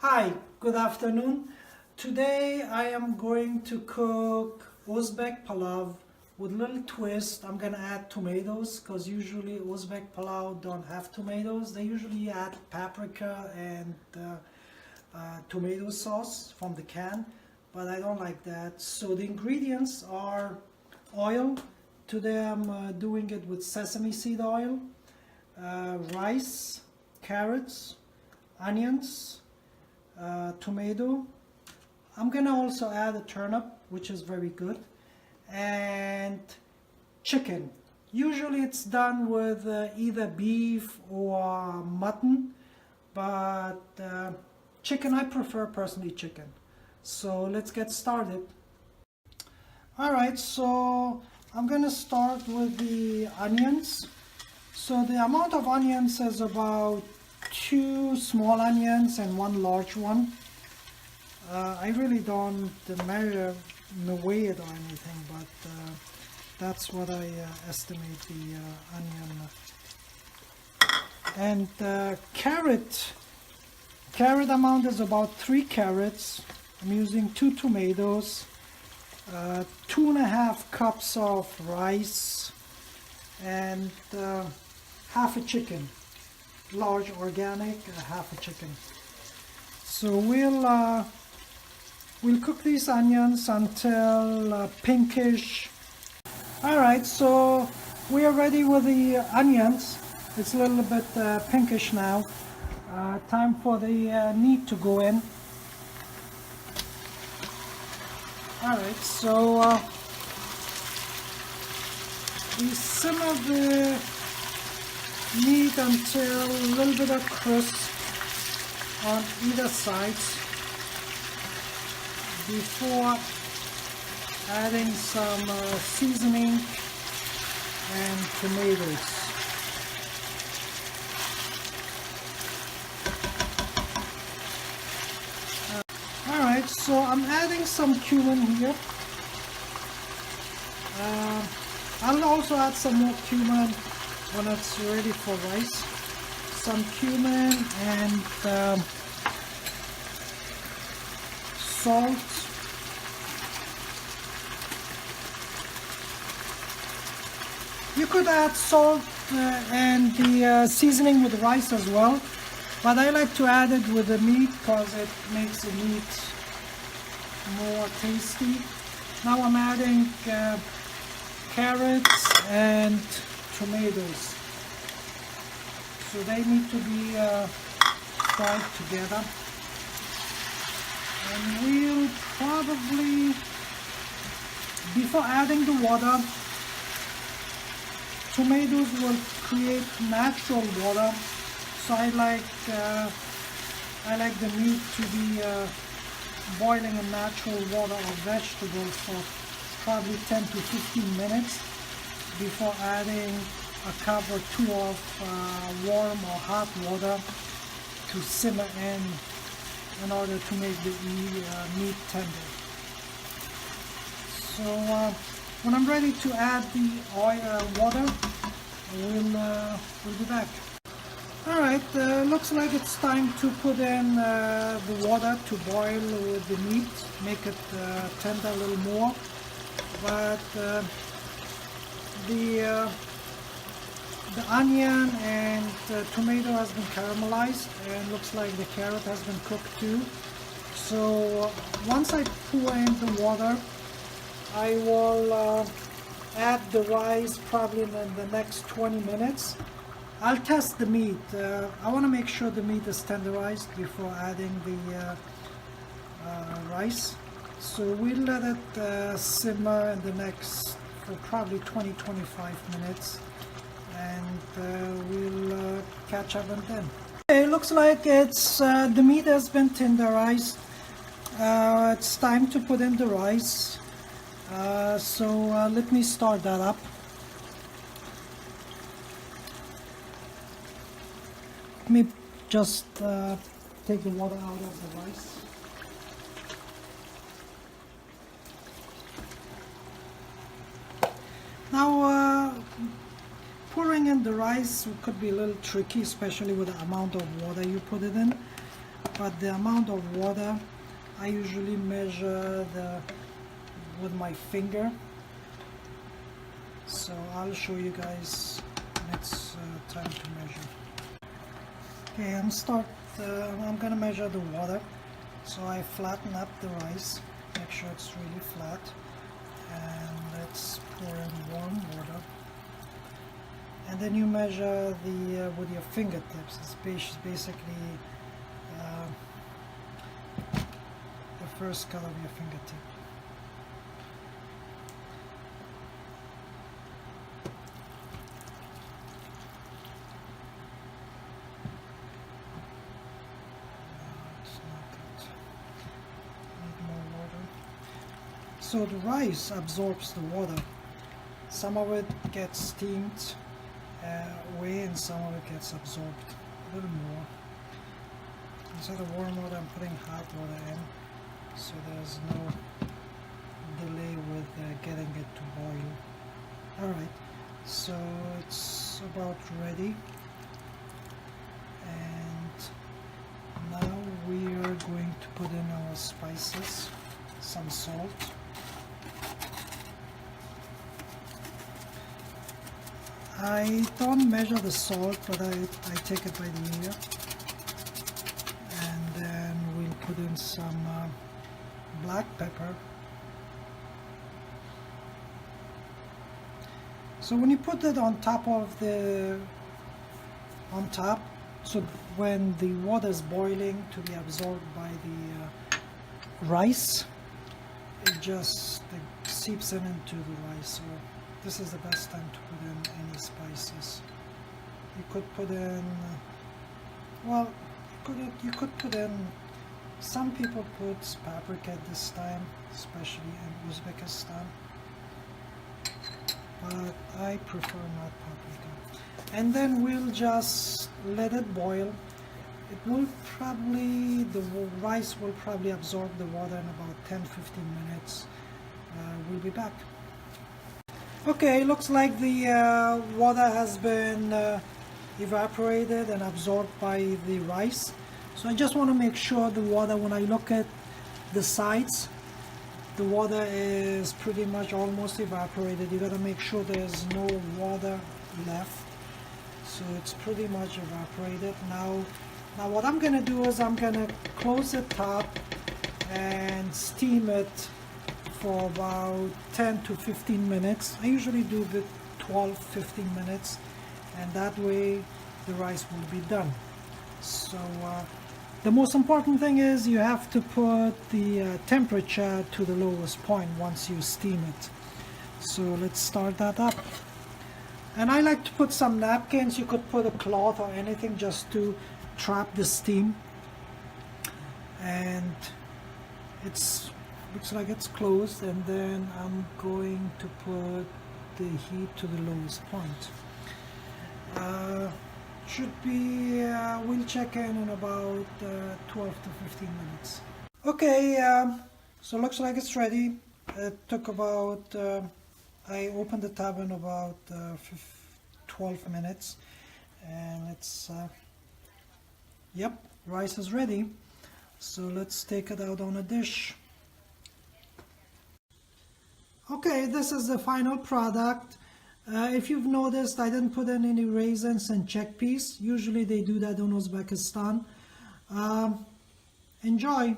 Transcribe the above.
Hi, good afternoon. Today I am going to cook Uzbek Palov with a little twist. I'm going to add tomatoes because usually Uzbek Palov don't have tomatoes. They usually add paprika and tomato sauce from the can, but I don't like that. So the ingredients are oil. Today I'm doing it with sesame seed oil, rice, carrots, onions, tomato. I'm gonna also add a turnip, which is very good, and chicken. Usually it's done with either beef or mutton, but chicken, I prefer personally chicken. So let's get started. Alright, so I'm gonna start with the onions. So the amount of onions is about 2 small onions and 1 large one. I really don't measure the weight or anything, but that's what I estimate the onion. And carrot amount is about 3 carrots. I'm using 2 tomatoes, 2.5 cups of rice, and half a chicken. Large organic, half a chicken. So we'll cook these onions until pinkish. Alright, so we are ready with the onions. It's a little bit pinkish now. Time for the meat to go in. Alright, so we simmer the meat until a little bit of crisp on either side before adding some seasoning and tomatoes. Alright, so I'm adding some cumin here. I'll also add some more cumin when it's ready for rice. Some cumin and salt. You could add salt and the seasoning with the rice as well, but I like to add it with the meat because it makes the meat more tasty. Now I'm adding carrots and tomatoes, so they need to be fried together, and we'll probably, before adding the water, tomatoes will create natural water, so I like the meat to be boiling in natural water or vegetables for probably 10 to 15 minutes before adding a cup or 2 of warm or hot water to simmer in order to make the meat tender. So when I'm ready to add the water, we'll be back. Alright, looks like it's time to put in the water to boil with the meat, make it tender a little more, but the onion and tomato has been caramelized, and looks like the carrot has been cooked too. So once I pour in the water, I will add the rice probably in the next 20 minutes. I'll test the meat. I want to make sure the meat is tenderized before adding the rice. So we'll let it simmer in the next for probably 20-25 minutes, and we'll catch up and then. Okay, it looks like it's the meat has been tenderized. It's time to put in the rice. So let me start that up. Let me just take the water out of the rice. Now pouring in the rice could be a little tricky, especially with the amount of water you put it in. but the amount of water I usually measure with my finger. So I'll show you guys when it's time to measure. Okay, I'm gonna measure the water. So I flatten up the rice, make sure it's really flat, and let's pour in warm water. And then you measure with your fingertips. It's basically the first cut of your fingertip. So the rice absorbs the water. Some of it gets steamed away and some of it gets absorbed a little more. Instead of warm water, I'm putting hot water in, so there's no delay with getting it to boil. Alright, so it's about ready, and now we are going to put in our spices, some salt. I don't measure the salt, but I take it by the ear. And then we'll put in some black pepper. So when you put it on top, so when the water is boiling to be absorbed by the rice, it just seeps in into the rice. So this is the best time to put in any spices. You could put in, well, you could put in, some people put paprika at this time, especially in Uzbekistan, but I prefer not paprika. And then we'll just let it boil. It will probably, the rice will probably absorb the water in about 10-15 minutes. We'll be back. Okay, looks like the water has been evaporated and absorbed by the rice. So I just want to make sure the water, when I look at the sides, the water is pretty much almost evaporated. You got to make sure there's no water left. So it's pretty much evaporated. Now what I'm going to do is I'm going to close the top and steam it for about 10 to 15 minutes. I usually do it 12-15 minutes, and that way the rice will be done. So the most important thing is you have to put the temperature to the lowest point once you steam it. So let's start that up. And I like to put some napkins. You could put a cloth or anything just to trap the steam. And looks like it's closed, and then I'm going to put the heat to the lowest point. Should be, we'll check in about 12 to 15 minutes. Okay, so looks like it's ready. It took about, I opened the tab in about 12 minutes, and it's, yep, rice is ready. So let's take it out on a dish. Okay, this is the final product. If you've noticed, I didn't put in any raisins and chickpeas. Usually they do that in Uzbekistan. Enjoy!